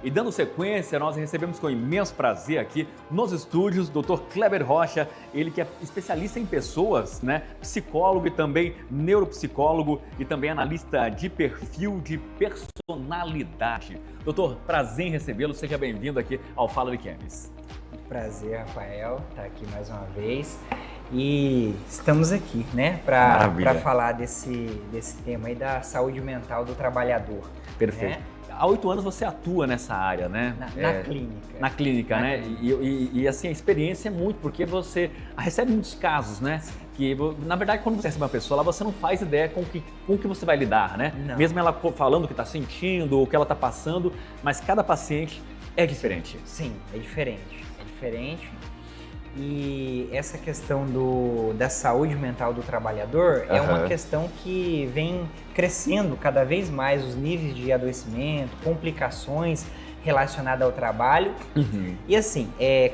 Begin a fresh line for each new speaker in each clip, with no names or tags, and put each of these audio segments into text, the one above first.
E dando sequência, nós recebemos com imenso prazer aqui nos estúdios o Dr. Kleber Rocha, ele que é especialista em pessoas, né? Psicólogo e também neuropsicólogo e também analista de perfil de personalidade. Doutor, prazer em recebê-lo, seja bem-vindo aqui ao Fala de Chemis.
Muito prazer, Rafael, estar aqui mais uma vez. E estamos aqui, né, para falar desse tema aí da saúde mental do trabalhador.
Perfeito.
Né?
Há 8 anos você atua nessa área, né?
Na clínica.
Na clínica, né? E assim, a experiência é muito, porque você recebe muitos casos, né? Que, na verdade, quando você recebe uma pessoa lá, você não faz ideia com o que você vai lidar, né?
Não.
Mesmo ela falando o que está sentindo, o que ela está passando, mas cada paciente é diferente.
Sim, é diferente. É diferente. E essa questão da saúde mental do trabalhador é uma questão que vem crescendo cada vez mais os níveis de adoecimento, complicações relacionadas ao trabalho. E assim,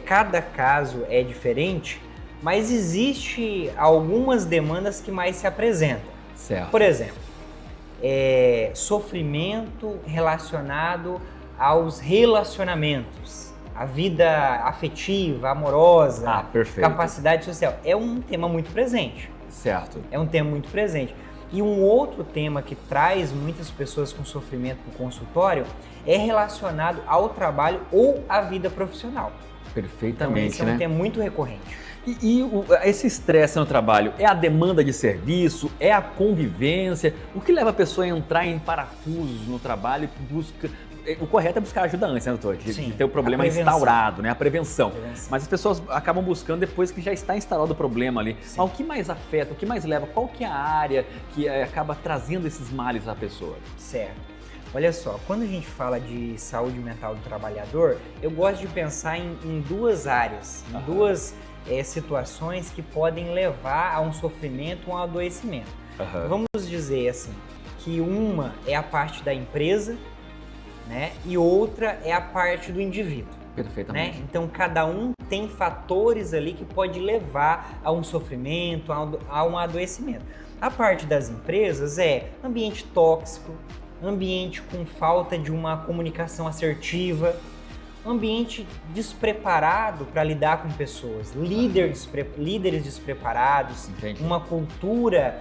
cada caso é diferente, mas existe algumas demandas que mais se apresentam.
Certo.
Por exemplo, sofrimento relacionado aos relacionamentos. A vida afetiva, amorosa, capacidade social, é um tema muito presente.
Certo.
É um tema muito presente. E um outro tema que traz muitas pessoas com sofrimento no consultório é relacionado ao trabalho ou à vida profissional.
Perfeitamente,
então, esse é um tema muito recorrente.
Esse estresse no trabalho é a demanda de serviço, é a convivência? O que leva a pessoa a entrar em parafusos no trabalho e busca... O correto é buscar ajuda antes, né, doutor? De ter o problema instaurado, né? A prevenção. Mas as pessoas acabam buscando depois que já está instalado o problema ali. Sim. Mas o que mais afeta, o que mais leva? Qual que é a área que acaba trazendo esses males à pessoa?
Certo. Olha só, quando a gente fala de saúde mental do trabalhador, eu gosto de pensar em duas áreas, em duas situações que podem levar a um sofrimento ou a um adoecimento. Vamos dizer assim, que uma é a parte da empresa, né? E outra é a parte do indivíduo.
Perfeitamente.
Né? Então, cada um tem fatores ali que pode levar a um sofrimento, a um adoecimento. A parte das empresas é ambiente tóxico, ambiente com falta de uma comunicação assertiva, ambiente despreparado para lidar com pessoas, líderes despreparados,
Entendi.
Uma cultura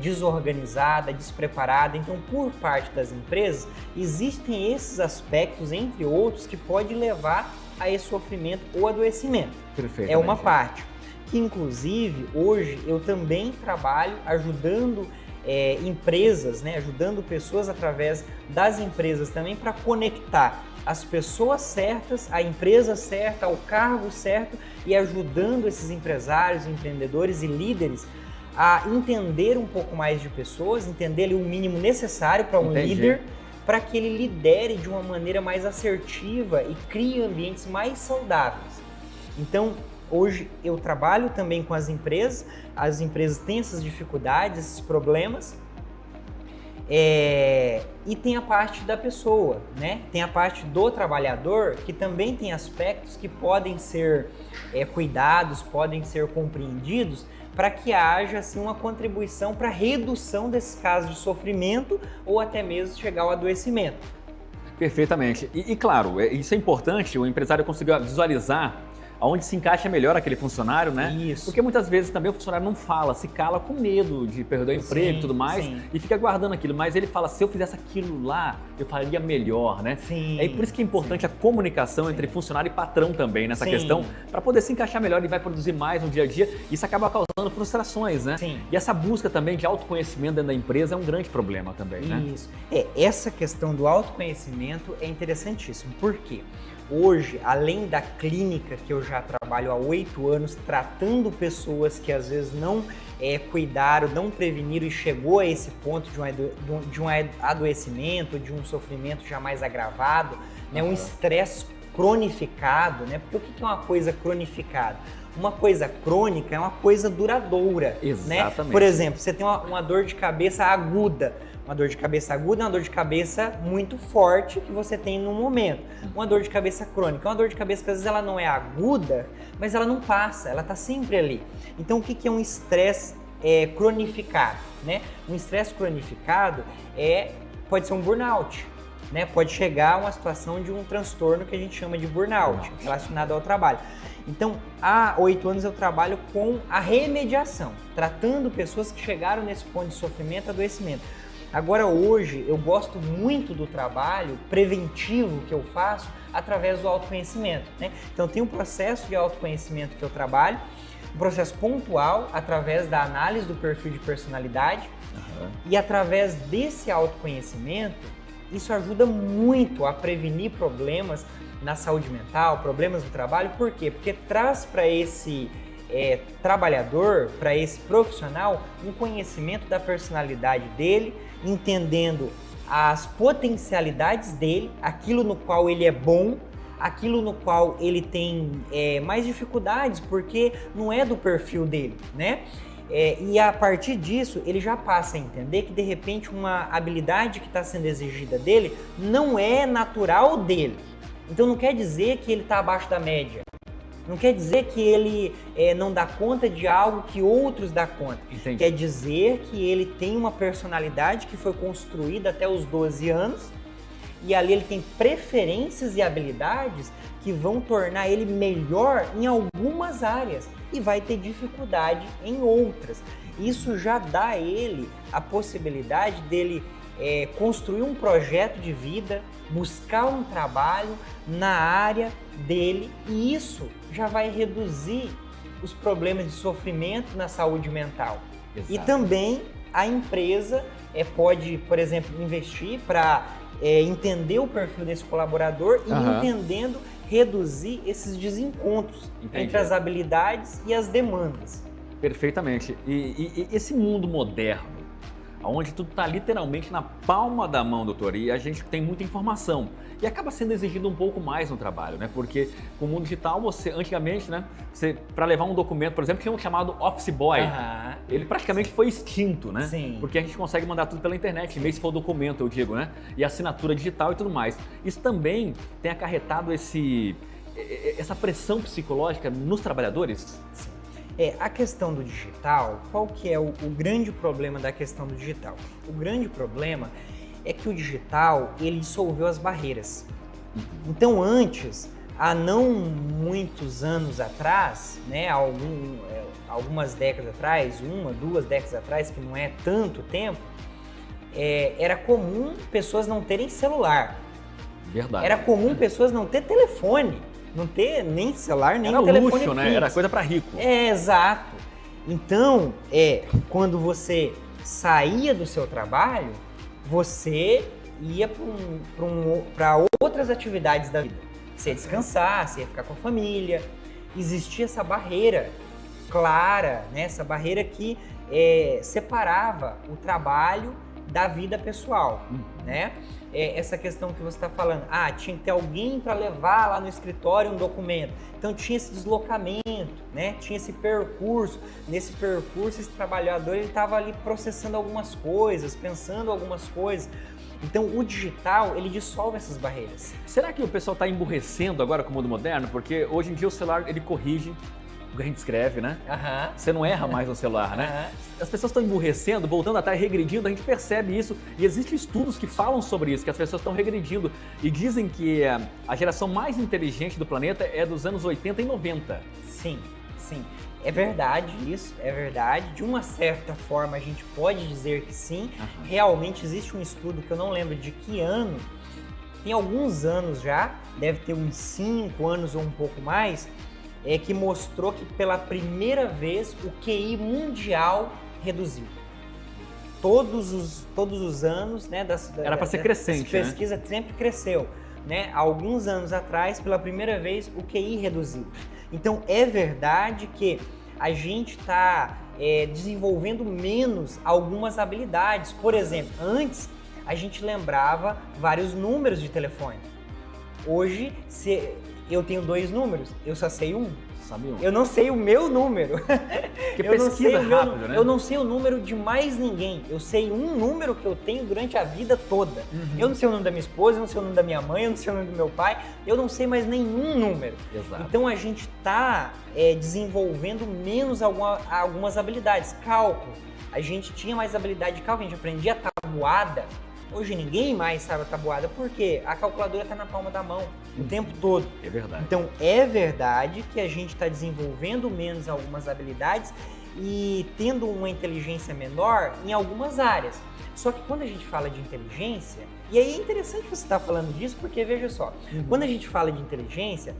desorganizada, despreparada. Então, por parte das empresas, existem esses aspectos, entre outros, que pode levar a esse sofrimento ou adoecimento.
Perfeitamente.
É uma parte. Que, inclusive, hoje eu também trabalho ajudando empresas, né, ajudando pessoas através das empresas também para conectar as pessoas certas, a empresa certa, ao cargo certo e ajudando esses empresários, empreendedores e líderes a entender um pouco mais de pessoas, entender ali o mínimo necessário para um líder, para que ele lidere de uma maneira mais assertiva e crie ambientes mais saudáveis. Então, hoje eu trabalho também com as empresas têm essas dificuldades, esses problemas, e tem a parte da pessoa, né? Tem a parte do trabalhador, que também tem aspectos que podem ser cuidados, podem ser compreendidos, para que haja assim, uma contribuição para a redução desses casos de sofrimento ou até mesmo chegar ao adoecimento.
Perfeitamente. E claro, isso é importante, o empresário conseguir visualizar aonde se encaixa melhor aquele funcionário, né?
Isso.
Porque muitas vezes também o funcionário não fala, se cala com medo de perder o emprego e tudo mais, e fica guardando aquilo. Mas ele fala, se eu fizesse aquilo lá, eu faria melhor, né?
Sim.
É por isso que é importante a comunicação entre funcionário e patrão também nessa questão, para poder se encaixar melhor e vai produzir mais no dia a dia. Isso acaba causando frustrações, né?
Sim.
E essa busca também de autoconhecimento dentro da empresa é um grande problema também, né?
Isso. Essa questão do autoconhecimento é interessantíssimo. Por quê? Hoje, além da clínica que eu já trabalho há 8 anos, tratando pessoas que às vezes não cuidaram, não preveniram e chegou a esse ponto de um adoecimento, de um sofrimento já mais agravado, né? Um estresse cronificado, né? Porque o que é uma coisa cronificada? Uma coisa crônica é uma coisa duradoura.
Exatamente.
Né? Por exemplo, você tem uma dor de cabeça aguda. Uma dor de cabeça aguda é uma dor de cabeça muito forte que você tem no momento. Uma dor de cabeça crônica é uma dor de cabeça que às vezes ela não é aguda, mas ela não passa, ela está sempre ali. Então o que é um estresse cronificado? Né? Um estresse cronificado pode ser um burnout. né? Pode chegar a uma situação de um transtorno que a gente chama de burnout, relacionado ao trabalho. Então, há 8 anos eu trabalho com a remediação, tratando pessoas que chegaram nesse ponto de sofrimento, adoecimento. Agora, hoje, eu gosto muito do trabalho preventivo que eu faço através do autoconhecimento, né? Então, tem um processo de autoconhecimento que eu trabalho, um processo pontual, através da análise do perfil de personalidade, e através desse autoconhecimento, isso ajuda muito a prevenir problemas na saúde mental, problemas no trabalho. Por quê? Porque traz para esse trabalhador, para esse profissional, um conhecimento da personalidade dele, entendendo as potencialidades dele, aquilo no qual ele é bom, aquilo no qual ele tem mais dificuldades, porque não é do perfil dele, né? E a partir disso, ele já passa a entender que, de repente, uma habilidade que está sendo exigida dele não é natural dele. Então, não quer dizer que ele está abaixo da média. Não quer dizer que ele não dá conta de algo que outros dão conta.
Entendi.
Quer dizer que ele tem uma personalidade que foi construída até os 12 anos e ali ele tem preferências e habilidades que vão tornar ele melhor em algumas áreas e vai ter dificuldade em outras. Isso já dá a ele a possibilidade dele construir um projeto de vida, buscar um trabalho na área dele, e isso já vai reduzir os problemas de sofrimento na saúde mental.
Exato.
E também a empresa pode, por exemplo, investir para entender o perfil desse colaborador e entendendo reduzir esses desencontros entre as habilidades e as demandas.
Perfeitamente. E esse mundo moderno, onde tudo está literalmente na palma da mão, doutor, e a gente tem muita informação e acaba sendo exigido um pouco mais no trabalho, né? Porque com o mundo digital, antigamente, né, para levar um documento, por exemplo, tinha um chamado Office Boy. Ele praticamente foi extinto, né?
Sim.
Porque a gente consegue mandar tudo pela internet, mesmo se for documento, eu digo, né? E assinatura digital e tudo mais. Isso também tem acarretado essa pressão psicológica nos trabalhadores?
Sim. A questão do digital, qual que é o grande problema da questão do digital? O grande problema é que o digital, ele dissolveu as barreiras. Então antes, há não muitos anos atrás, né, algumas décadas atrás, 1, 2 décadas atrás, que não é tanto tempo, era comum pessoas não terem celular.
Verdade.
Era comum pessoas não ter telefone. Não ter nem celular, nem
era
telefone
luxo,
fixo.
Né? Era coisa para rico.
Exato. Então, quando você saía do seu trabalho, você ia para outras atividades da vida. Você ia descansar, você ia ficar com a família. Existia essa barreira clara, né? Essa barreira que separava o trabalho da vida pessoal, né? Essa questão que você está falando, tinha que ter alguém para levar lá no escritório um documento, então tinha esse deslocamento, né? Tinha esse percurso, nesse percurso esse trabalhador ele estava ali processando algumas coisas, pensando algumas coisas, então o digital ele dissolve essas barreiras.
Será que o pessoal está emburrecendo agora com o mundo moderno? Porque hoje em dia o celular ele corrige o que a gente escreve, né? Você não erra mais no celular, né? As pessoas estão emburrecendo, voltando atrás, regredindo, a gente percebe isso e existem estudos que falam sobre isso, que as pessoas estão regredindo e dizem que a geração mais inteligente do planeta é dos anos 80 e 90.
Sim, sim. É verdade isso, é verdade. De uma certa forma a gente pode dizer que sim. Realmente existe um estudo que eu não lembro de que ano, tem alguns anos já, deve ter uns 5 anos ou um pouco mais, que mostrou que pela primeira vez o QI mundial reduziu. Todos os anos, né,
era para ser crescente,
a pesquisa sempre cresceu, né? Há alguns anos atrás, pela primeira vez, o QI reduziu. Então é verdade que a gente está desenvolvendo menos algumas habilidades. Por exemplo, antes a gente lembrava vários números de telefone. Hoje, eu tenho 2 números, eu só sei um.
Sabe um?
Eu não sei o meu número.
Que pesquisa rápido, né?
Eu não sei o número de mais ninguém. Eu sei um número que eu tenho durante a vida toda. Eu não sei o nome da minha esposa, eu não sei o nome da minha mãe, eu não sei o nome do meu pai. Eu não sei mais nenhum número.
Exato.
Então a gente está desenvolvendo menos algumas habilidades. Cálculo. A gente tinha mais habilidade de cálculo, a gente aprendia tabuada. Hoje ninguém mais sabe a tabuada, porque a calculadora está na palma da mão o tempo todo.
É verdade.
Então, é verdade que a gente está desenvolvendo menos algumas habilidades e tendo uma inteligência menor em algumas áreas. Só que quando a gente fala de inteligência, e aí é interessante você estar falando disso, porque veja só, quando a gente fala de inteligência,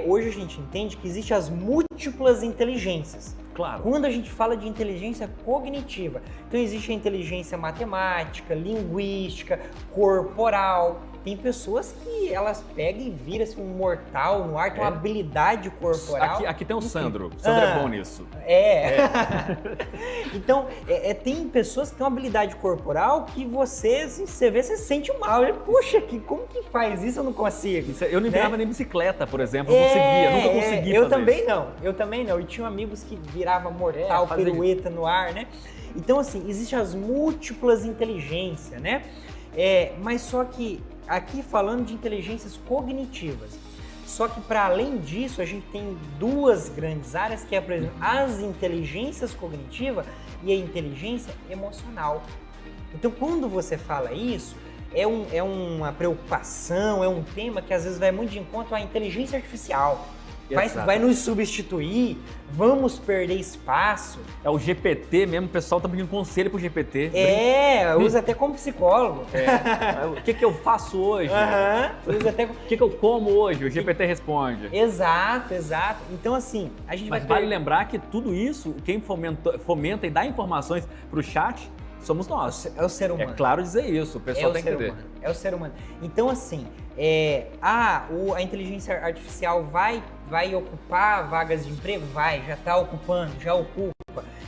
hoje a gente entende que existem as múltiplas inteligências.
Claro.
Quando a gente fala de inteligência cognitiva, então existe a inteligência matemática, linguística, corporal. Tem pessoas que elas pegam e viram assim, um mortal no ar, tem uma habilidade corporal.
Aqui tem o Sandro. O Sandro é bom nisso.
Então, tem pessoas que têm uma habilidade corporal que você vê, você sente mal. Puxa, como que faz isso? Eu não consigo.
Eu não virava nem bicicleta, por exemplo. Eu nunca consegui
eu
fazer
também
isso.
Eu também não. E tinha amigos que viravam mortal, pirueta no ar, né? Então, assim, existem as múltiplas inteligências, né? Mas só que aqui falando de inteligências cognitivas. Só que para além disso, a gente tem duas grandes áreas, que é, por exemplo, as inteligências cognitivas e a inteligência emocional. Então, quando você fala isso, é uma preocupação, é um tema que às vezes vai muito de encontro à inteligência artificial. Vai nos substituir, vamos perder espaço.
É o GPT mesmo, o pessoal tá pedindo conselho pro GPT.
Usa até como psicólogo.
O que eu faço hoje?
Usa até...
O que eu como hoje? O GPT responde.
Exato. Então, assim, a gente
Mas vale lembrar que tudo isso, quem fomenta e dá informações pro chat, somos nós.
É o ser humano.
É claro dizer isso, o pessoal tem que entender.
É o ser humano. Então, assim, a inteligência artificial vai ocupar vagas de emprego? Já está ocupando, já ocupa.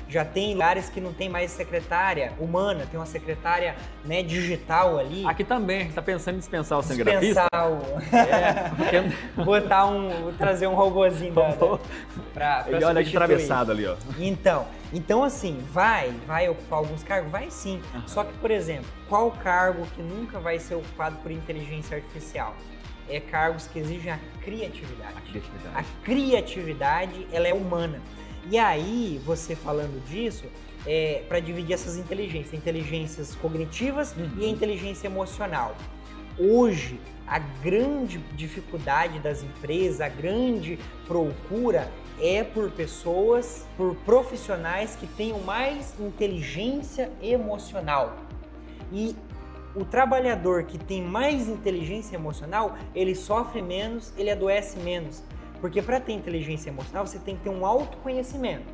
Já tem lugares que não tem mais secretária humana, tem uma secretária, né, digital ali.
Aqui também, a gente está pensando em dispensar o cinegrafista.
Trazer um robôzinho para
Ele olha aqui atravessado ali, ó.
Então assim, vai ocupar alguns cargos? Vai sim. Só que, por exemplo, qual cargo que nunca vai ser ocupado por inteligência artificial? Cargos que exigem a criatividade. A criatividade, ela é humana. E aí, você falando disso, para dividir essas inteligências cognitivas e a inteligência emocional. Hoje, a grande dificuldade das empresas, a grande procura é por pessoas, por profissionais que tenham mais inteligência emocional. E o trabalhador que tem mais inteligência emocional, ele sofre menos, ele adoece menos. Porque para ter inteligência emocional, você tem que ter um autoconhecimento.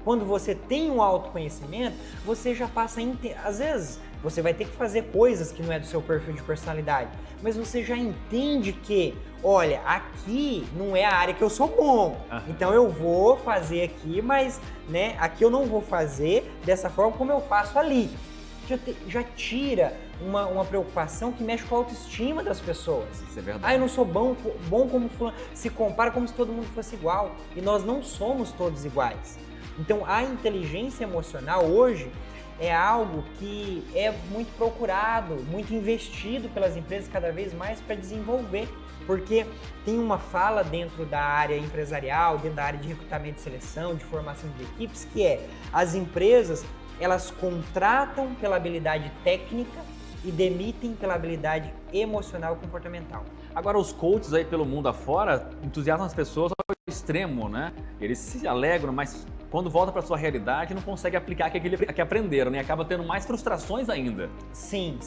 Quando você tem um autoconhecimento, você já passa a... Às vezes, você vai ter que fazer coisas que não é do seu perfil de personalidade, mas você já entende que, olha, aqui não é a área que eu sou bom. Então eu vou fazer aqui, mas né, aqui eu não vou fazer dessa forma como eu faço ali. Já tira uma preocupação que mexe com a autoestima das pessoas.
Isso é verdade.
Eu não sou bom como fulano. Se compara como se todo mundo fosse igual. E nós não somos todos iguais. Então, a inteligência emocional hoje é algo que é muito procurado, muito investido pelas empresas cada vez mais para desenvolver. Porque tem uma fala dentro da área empresarial, dentro da área de recrutamento e seleção, de formação de equipes, que as empresas, elas contratam pela habilidade técnica e demitem pela habilidade emocional e comportamental.
Agora, os coaches aí pelo mundo afora entusiasmam as pessoas ao extremo, né? Eles se alegram, mas quando volta para sua realidade não consegue aplicar aquilo que aprenderam, né? Acaba tendo mais frustrações ainda.
Sim.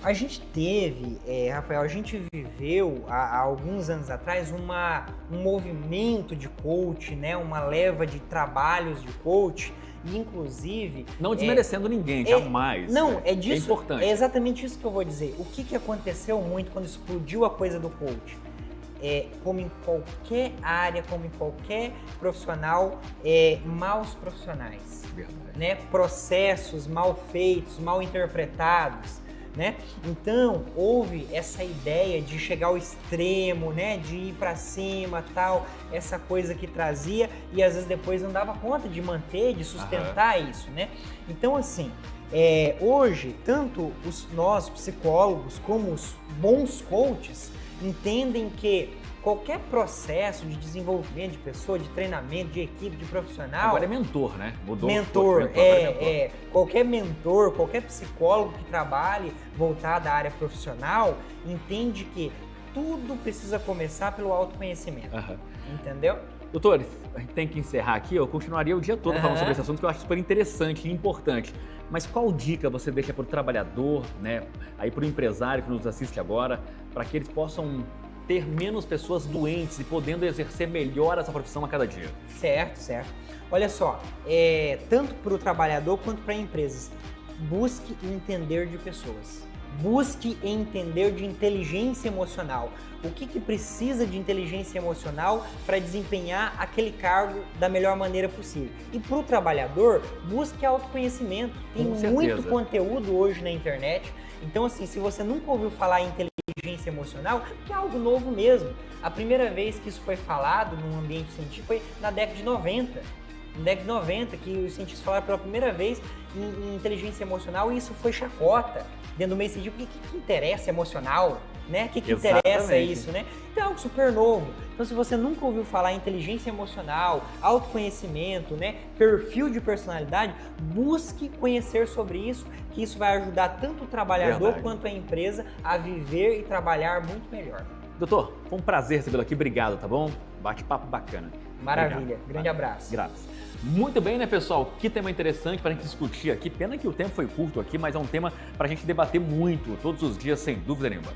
A gente teve, Rafael, a gente viveu há alguns anos atrás um movimento de coach, né? Uma leva de trabalhos de coach. E, inclusive...
Não desmerecendo ninguém, jamais.
Não, é disso.
É importante.
É exatamente isso que eu vou dizer. O que aconteceu muito quando explodiu a coisa do coach? Como em qualquer área, como em qualquer profissional, maus profissionais.
Verdade.
Né? Processos mal feitos, mal interpretados. Né? Então, houve essa ideia de chegar ao extremo, né? De ir para cima, tal, essa coisa que trazia e às vezes depois não dava conta de manter, de sustentar isso, né? Então, assim, hoje, tanto nós psicólogos como os bons coaches entendem que qualquer processo de desenvolvimento de pessoa, de treinamento, de equipe, de profissional...
Agora é mentor, né? Mudou.
Mentor, qualquer mentor, qualquer psicólogo que trabalhe voltado à área profissional, entende que tudo precisa começar pelo autoconhecimento, entendeu?
Doutor, a gente tem que encerrar aqui, eu continuaria o dia todo falando sobre esse assunto que eu acho super interessante e importante. Mas qual dica você deixa para o trabalhador, né, aí para o empresário que nos assiste agora, para que eles possam ter menos pessoas doentes e podendo exercer melhor essa profissão a cada dia?
Certo. Olha só, tanto para o trabalhador quanto para empresas, busque entender de pessoas. Busque entender de inteligência emocional. O que precisa de inteligência emocional para desempenhar aquele cargo da melhor maneira possível. E para o trabalhador, busque autoconhecimento. Tem muito conteúdo hoje na internet. Então, assim, se você nunca ouviu falar em inteligência emocional, que é algo novo mesmo. A primeira vez que isso foi falado num ambiente científico foi na década de 90. Na década de 90, que os cientistas falaram pela primeira vez em inteligência emocional, e isso foi chacota dentro do meio científico. O que interessa emocional, né? O que interessa isso, né? Então é algo super novo. Então, se você nunca ouviu falar em inteligência emocional, autoconhecimento, né? Perfil de personalidade, busque conhecer sobre isso, que isso vai ajudar tanto o trabalhador quanto a empresa a viver e trabalhar muito melhor.
Doutor, foi um prazer recebê-lo aqui. Obrigado, tá bom? Bate-papo bacana.
Maravilha.
Obrigado.
Grande abraço.
Graças. Muito bem, né, pessoal? Que tema interessante para a gente discutir aqui. Pena que o tempo foi curto aqui, mas é um tema para a gente debater muito, todos os dias, sem dúvida nenhuma.